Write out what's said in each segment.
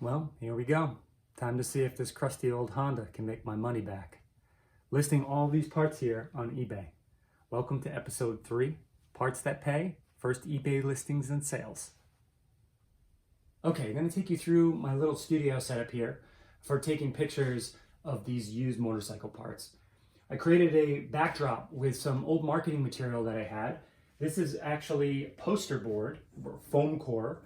Well, here we go. Time to see if this crusty old Honda can make my money back. Listing all these parts here on eBay. Welcome to episode 3, Parts That Pay, First eBay Listings and Sales. Okay, I'm going to take you through my little studio setup here for taking pictures of these used motorcycle parts. I created a backdrop with some old marketing material that I had. This is actually poster board, or foam core.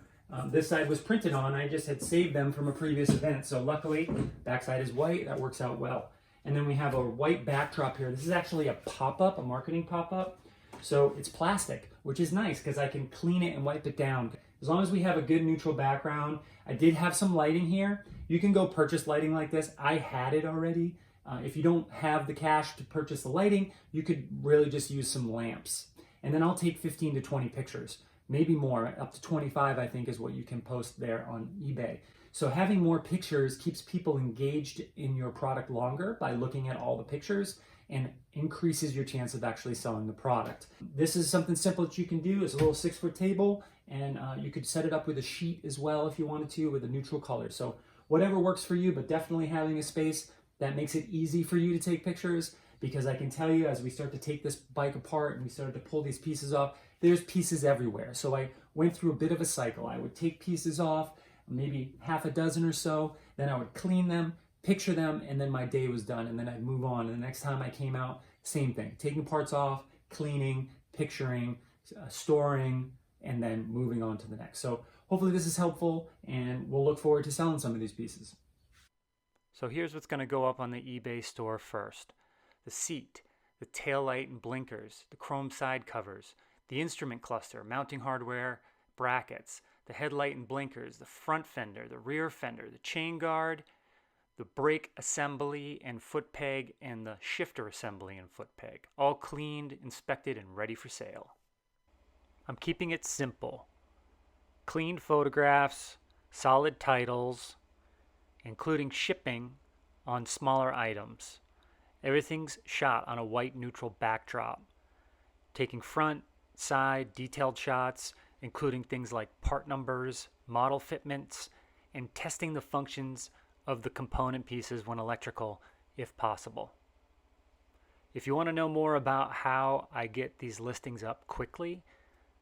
This side was printed on. I just had saved them from a previous event. So luckily, backside is white. That works out well. And then we have a white backdrop here. This is actually a pop-up, a marketing pop-up. So it's plastic, which is nice because I can clean it and wipe it down. As long as we have a good neutral background. I did have some lighting here. You can go purchase lighting like this. I had it already. If you don't have the cash to purchase the lighting, you could really just use some lamps. And then I'll take 15 to 20 pictures. Maybe more, up to 25 I think is what you can post there on eBay. So having more pictures keeps people engaged in your product longer by looking at all the pictures and increases your chance of actually selling the product. This is something simple that you can do. It's a little 6-foot table, and you could set it up with a sheet as well if you wanted to, with a neutral color. So whatever works for you, but definitely having a space that makes it easy for you to take pictures, because I can tell you as we start to take this bike apart and we started to pull these pieces off, there's pieces everywhere. So I went through a bit of a cycle. I would take pieces off, maybe half a dozen or so, then I would clean them, picture them, and then my day was done, and then I'd move on. And the next time I came out, same thing, taking parts off, cleaning, picturing, storing, and then moving on to the next. So hopefully this is helpful, and we'll look forward to selling some of these pieces. So here's what's going to go up on the eBay store first. The seat, the tail light and blinkers, the chrome side covers, the instrument cluster, mounting hardware, brackets, the headlight and blinkers, the front fender, the rear fender, the chain guard, the brake assembly and foot peg, and the shifter assembly and foot peg. All cleaned, inspected, and ready for sale. I'm keeping it simple. Cleaned photographs, solid titles, including shipping on smaller items. Everything's shot on a white neutral backdrop. Taking front, side, detailed shots, including things like part numbers, model fitments, and testing the functions of the component pieces when electrical, if possible. If you want to know more about how I get these listings up quickly,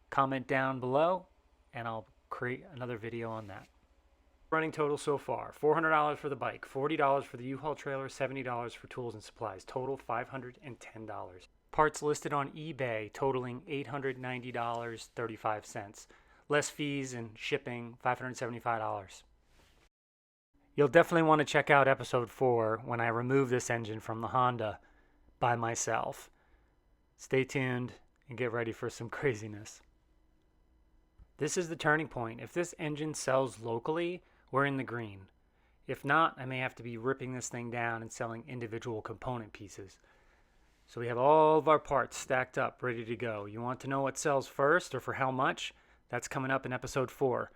comment down below and I'll create another video on that. Running total so far, $400 for the bike, $40 for the U-Haul trailer, $70 for tools and supplies, total $510. Parts listed on eBay totaling $890.35, less fees and shipping, $575. You'll definitely want to check out episode 4 when I remove this engine from the Honda by myself. Stay tuned and get ready for some craziness. This is the turning point. If this engine sells locally, we're in the green. If not, I may have to be ripping this thing down and selling individual component pieces. So we have all of our parts stacked up, ready to go. You want to know what sells first or for how much? That's coming up in episode 4.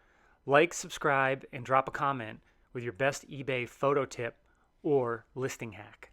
Like, subscribe, and drop a comment with your best eBay photo tip or listing hack.